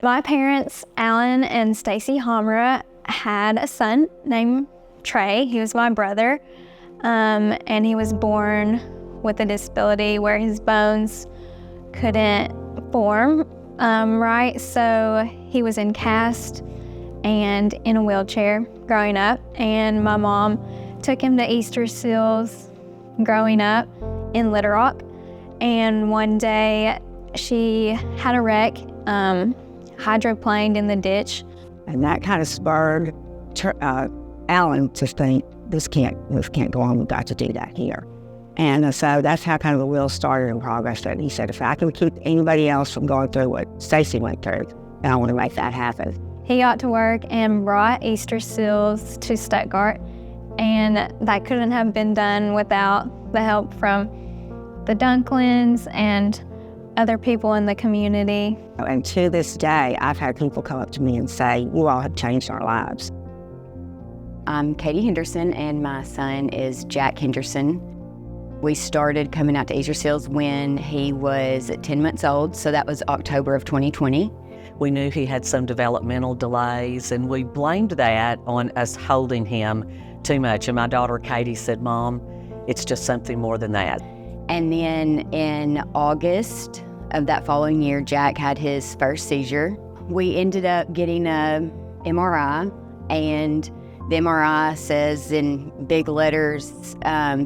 My parents, Alan and Stacey Homra, had a son named Trey. He was my brother, and he was born with a disability where his bones couldn't form right, so he was in cast and in a wheelchair growing up, and my mom took him to Easterseals growing up in Little Rock, and one day she had a wreck, hydroplaned in the ditch. And that kind of spurred Alan to think, this can't go on, we've got to do that here. And so that's how kind of the wheels started in progress. And he said, if I can keep anybody else from going through what Stacey went through, then I want to make that happen. He got to work and brought Easterseals to Stuttgart, and that couldn't have been done without the help from the Dunklins and other people in the community. And to this day, I've had people come up to me and say, you all have changed our lives. I'm Katie Henderson, and my son is Jack Henderson. We started coming out to Easterseals when he was 10 months old, so that was October of 2020. We knew he had some developmental delays, and we blamed that on us holding him too much. And my daughter Katie said, Mom, it's just something more than that. And then in August of that following year, Jack had his first seizure. We ended up getting a MRI, and the MRI says in big letters,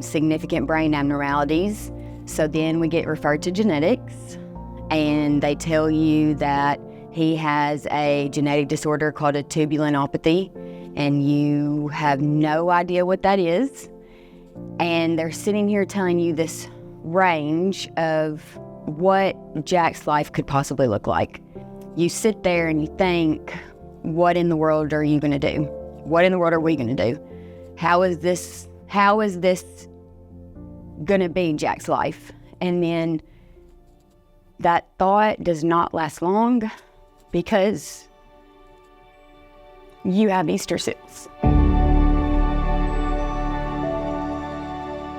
significant brain abnormalities. So then we get referred to genetics, and they tell you that he has a genetic disorder called a tubulinopathy, and you have no idea what that is. And they're sitting here telling you this range of what Jack's life could possibly look like. You sit there and you think, what in the world are you going to do? What in the world are we going to do? How is this going to be Jack's life? And then that thought does not last long, because you have Easterseals.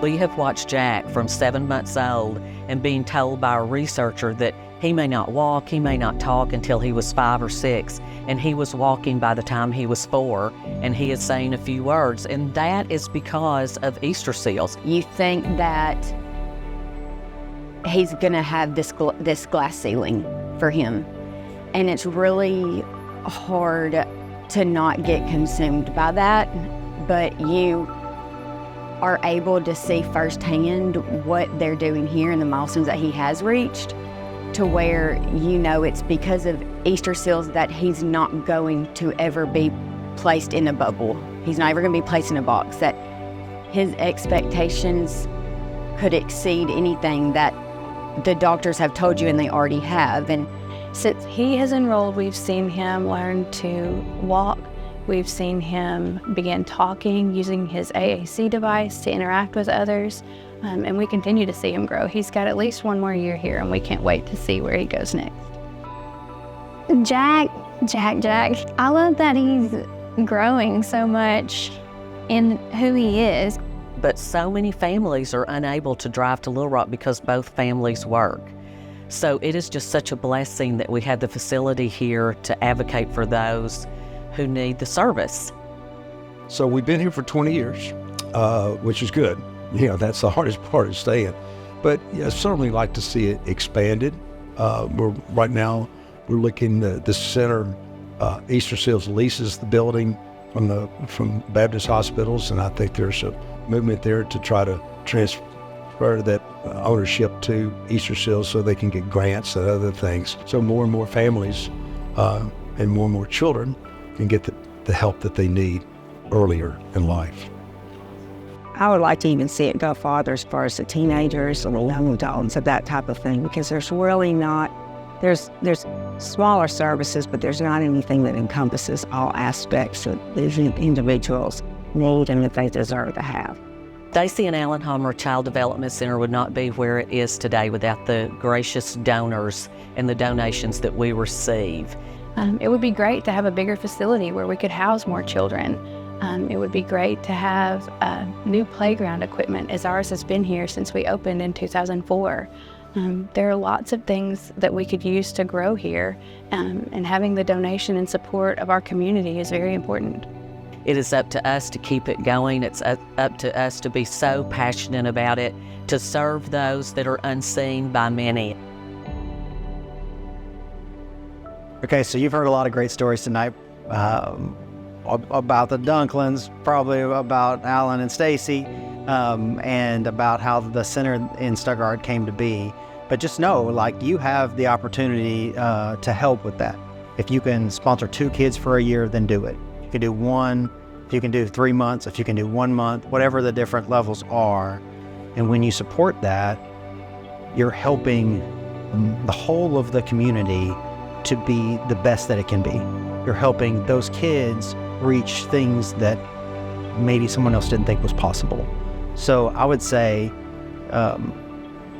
We have watched Jack from 7 months old and being told by a researcher that he may not walk, he may not talk until he was 5 or 6, and he was walking by the time he was 4, and he is saying a few words, and that is because of Easterseals. You think that he's gonna have this glass ceiling for him, and it's really hard to not get consumed by that, but you are able to see firsthand what they're doing here and the milestones that he has reached, to where you know it's because of Easterseals that he's not going to ever be placed in a bubble. He's not ever going to be placed in a box, that his expectations could exceed anything that the doctors have told you, and they already have. And since he has enrolled, we've seen him learn to walk. We've seen him begin talking, using his AAC device to interact with others, and we continue to see him grow. He's got at least one more year here, and we can't wait to see where he goes next. Jack. I love that he's growing so much in who he is. But so many families are unable to drive to Little Rock because both families work. So it is just such a blessing that we have the facility here to advocate for those who need the service. So we've been here for 20 years, which is good. You know, that's the hardest part of staying. But yeah, certainly like to see it expanded. Right now, we're looking at the center. Easterseals leases the building from Baptist hospitals, and I think there's a movement there to try to transfer that ownership to Easterseals so they can get grants and other things. So more and more families and more children can get the help that they need earlier in life. I would like to even see it go farther as far as the teenagers and the young adults, of that type of thing, because there's really not, there's smaller services, but there's not anything that encompasses all aspects that these individuals need and that they deserve to have. Stacey and Alan Homra Child Development Center would not be where it is today without the gracious donors and the donations that we receive. It would be great to have a bigger facility where we could house more children. It would be great to have new playground equipment, as ours has been here since we opened in 2004. There are lots of things that we could use to grow here, and having the donation and support of our community is very important. It is up to us to keep it going. It's up to us to be so passionate about it, to serve those that are unseen by many. Okay, so you've heard a lot of great stories tonight about the Dunklins, probably about Alan and Stacey, and about how the center in Stuttgart came to be. But just know, like, you have the opportunity to help with that. If you can sponsor 2 kids for a year, then do it. You can do 1, if you can do 3 months, if you can do 1 month, whatever the different levels are. And when you support that, you're helping the whole of the community to be the best that it can be. You're helping those kids reach things that maybe someone else didn't think was possible. So I would say,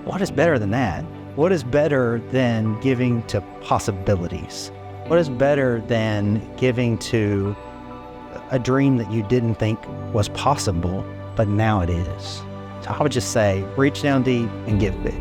what is better than that? What is better than giving to possibilities? What is better than giving to a dream that you didn't think was possible, but now it is? So I would just say, reach down deep and give big.